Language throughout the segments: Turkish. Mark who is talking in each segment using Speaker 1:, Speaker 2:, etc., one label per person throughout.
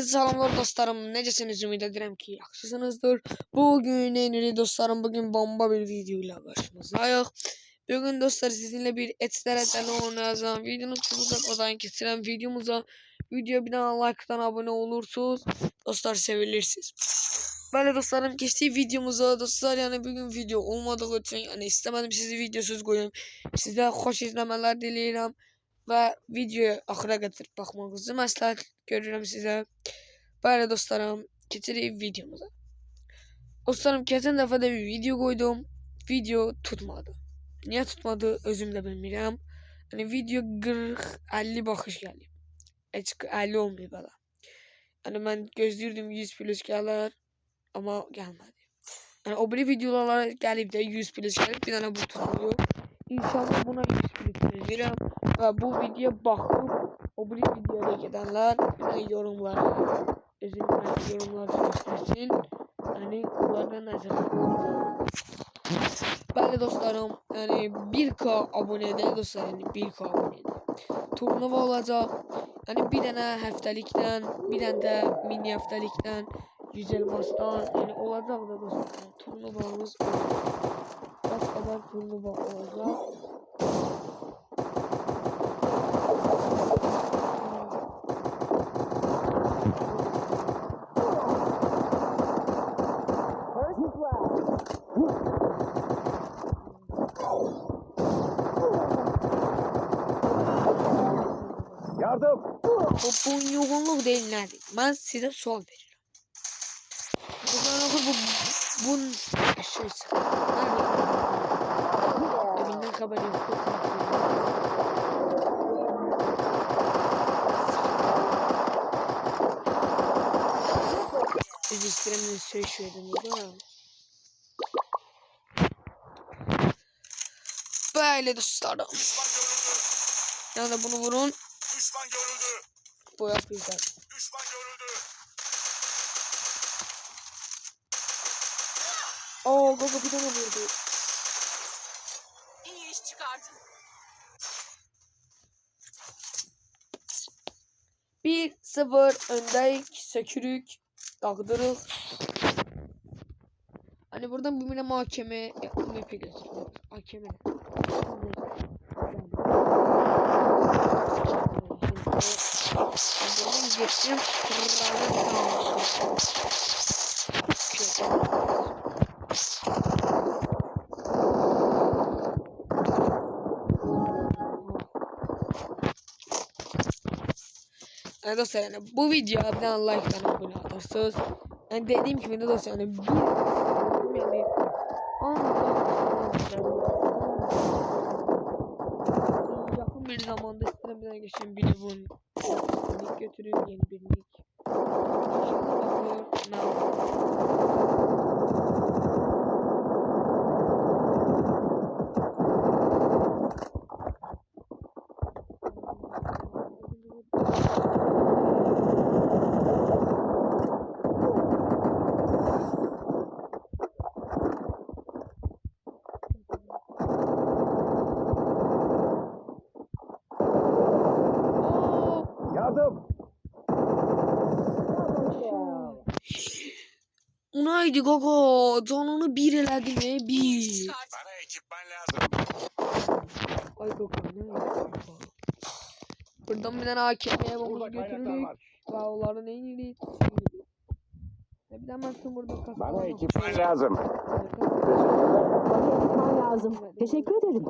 Speaker 1: Salamlar dostlarım, necəsiniz? Ümid edirəm ki, yaxşısınızdır. Bugün neyini dostlarım, bugün bomba bir video ile karşınızdayıq. Bugün dostlar sizinle bir etlərəcəli oynayacağım. Videonu çok uzatmadan keçirəm videomuza. Video bir tane like'dan abone olursunuz. Dostlar sevilirsiniz. Böyle dostlarım geçtiği videomuza dostlar, yani bugün video olmadığı için yani istemedim sizi videosuz koyayım. Sizə xoş izləmələr diləyirəm. Və videoya axıra qədər baxmağınızı məsləhət görürəm sizə. Böyle dostlarım keçirik videomuza. Dostlarım keçən dəfə də bir video koydum. Video tutmadı. Niye tutmadı özüm də bilmirəm. Yani video 40-50 baxış gəlib. Heç 50 olmayıb hələ. Yani mən gözləyirdim 100 plus gələr. Ama gəlmədi. Yani o biri videolara gəlib də 100 plus gəlib. Bir dənə bu tutmuyor. İnşallah buna 100 plus verirəm. Və bu videoya baxıb o biri videoya gedənlər yorumlar göstərsin. Yani onlardan nəzərə. Bəli dostlarım, yani 1K abonədə dostlar, yani 1K abonədə turnuva olacaq. Yani bir dənə həftəlikdən, bir dənə də mini həftəlikdən 100 elmasdan, yani olacaq da dostlar. Turnuvamız olacaq. Kaç kadar turnuva olacaq?
Speaker 2: Yardım.
Speaker 1: Bu yoğunluk değil nedir? Ben size sual veririm. Bu şey evinden haber yok. Biz istiremini söyleyelim burada. Böyle dostlarım. Yani bunu vurun.
Speaker 2: Düşman görüldü.
Speaker 1: Bu yapacağız.
Speaker 2: Düşman görüldü.
Speaker 1: Gogo bir tane vurdu.
Speaker 3: İyi iş çıkardın.
Speaker 1: 1-0 öndeyik, sökürük, dağdırıq. Hani buradan bir mahkeme map'e götürüyoruz. Hakeme. Buradan geçtim. Yani dostlar, yani bu videoya bir tane like ve abone olursunuz. Yani dediğim gibi de dostlar, yani yakın bir zamanda istemeden geçen bir nick götürüyorum, yeni bir nick.
Speaker 2: Yardım.
Speaker 1: Unaydı Gogo, canını bir eledi mi? Bir.
Speaker 2: Bana ekipman lazım.
Speaker 1: Ay Gogo ne? Buradan bir tane AKM'ye
Speaker 2: Burada
Speaker 1: bunu
Speaker 2: kaynaklar
Speaker 1: götürdük.
Speaker 2: var.
Speaker 1: Ve onların en iyi. Ne bir demezsin burada kaç.
Speaker 2: Bana ekipman lazım.
Speaker 3: Lazım. Teşekkür ederim.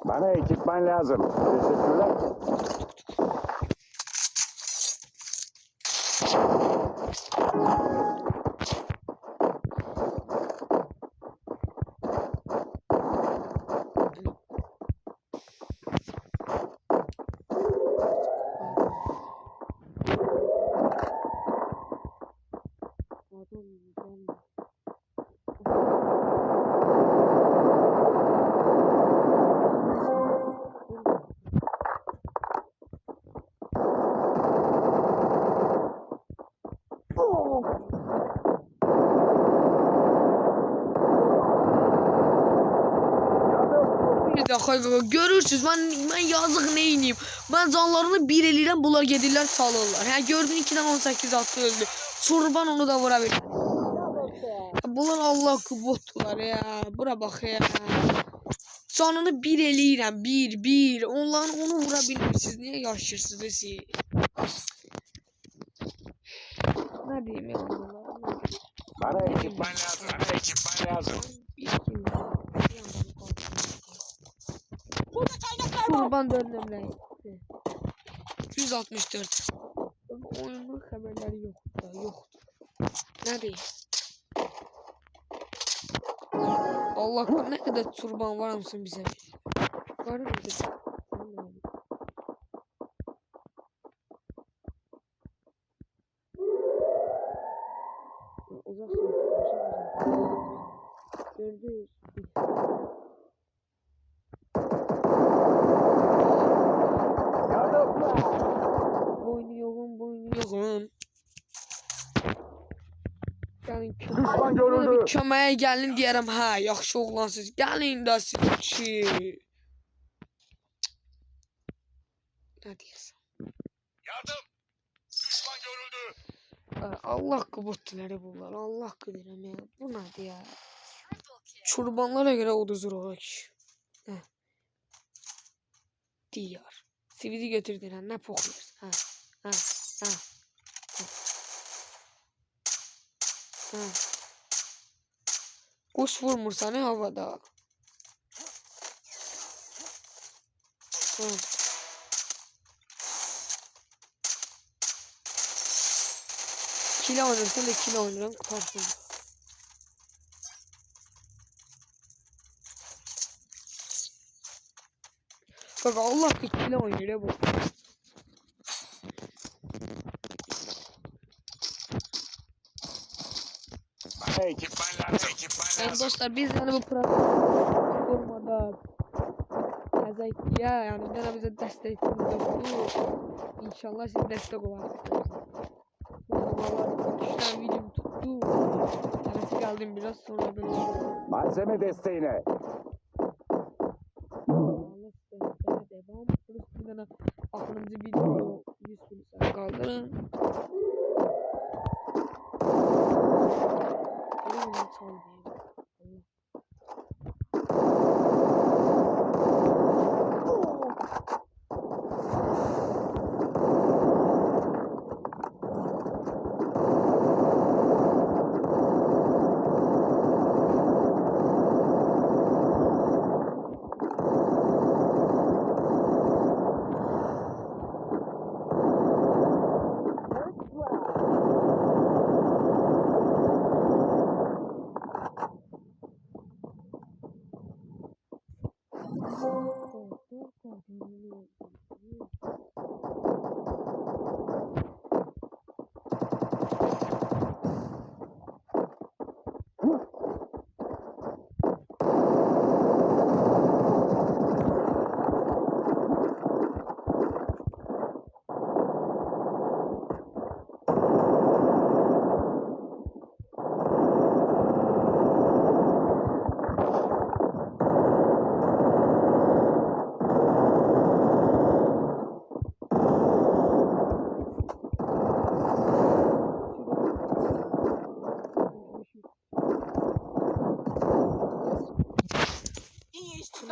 Speaker 2: Bana ekipman lazım. Teşekkürler.
Speaker 1: Görürsünüz mən yazıq neyniyim. Mən canlarını bir eləyirəm, bunlar gedirlər çalırlar. Hə gördün 2'dən 18 attı öldü. Çurban onu da vura bilir. Bunlar Allah kubotlar ya. Bura bax ya. Canını bir eləyirəm. Bir. Onların onu vura bilmirsiniz. Niyə yaşayırsınız siz? Ne diyeyim ya bunlar?
Speaker 2: Bana ekipman lazım. Bana ekipman lazım.
Speaker 1: Kurban döndümle. 164. Oyunun haberleri yok da yoktur. Ne diyeyim? Allah ne kadar turban var mısın bize? Var mı bize? Uzaksın. Gördünüz. Boynu yoğun. Gəlin
Speaker 2: Düşman görüldü.
Speaker 1: köməyə gəlin deyərəm, hə, yaxşı oğlansınız. Gəlin də siz ki. Nə deyirsən?
Speaker 2: Yardım. Düşman görüldü.
Speaker 1: Allah qubutları bunlar. Allah qıdırım ya. Bu nədir ya? Çurbanlara görə uduzur olar ki. Hə. Diyar. Sividi götürdün, nə poxlayırsan? Hə. Kuş vurmursan havada. Kilo oynarsan da kilo oynarım kutarsın. Bak Allah ki kilo oynuyor bu.
Speaker 2: Bana ekipman lazım. Ekipman
Speaker 1: Yani
Speaker 2: lazım.
Speaker 1: dostlar biz yani bu platformada ya yani bir tane bize destekiniz oldu. İnşallah siz destek olarsınız. Valla 3 tane videom tuttu. Tanesi kaldım biraz sonra böyle.
Speaker 2: Malzeme desteğine.
Speaker 1: Allah size devam. Bir tane aklınızı video 100 polise kaldırın.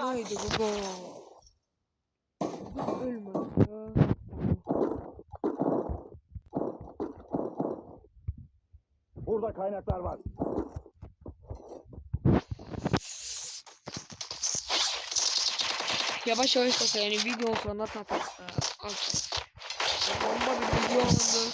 Speaker 1: Haydi baba. Ölme ya.
Speaker 2: Burada kaynaklar var.
Speaker 1: Yavaş da yani video sonuna tatar. Bomba bir video alındı.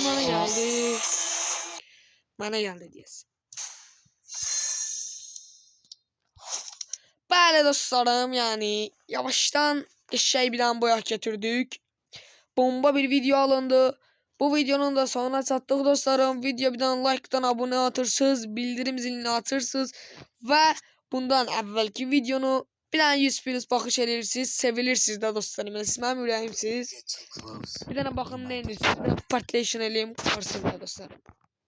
Speaker 1: bana geldi. Bana geldi diyesin. Böyle dostlarım, yani yavaştan eşeği bir tane boyak getirdik. Bomba bir video alındı. Bu videonun da sonuna çattık dostlarım. Video bir tane like'dan abone atırsınız. Bildirim zilini atırsınız. Ve bundan evvelki videonu bir tane 100 plus bakış edirsiniz. Sevilirsiniz de dostlarım. Esmem yüreğimsiz. Bir tane bakın neyiniz. Partition eləyim karşısında dostlarım.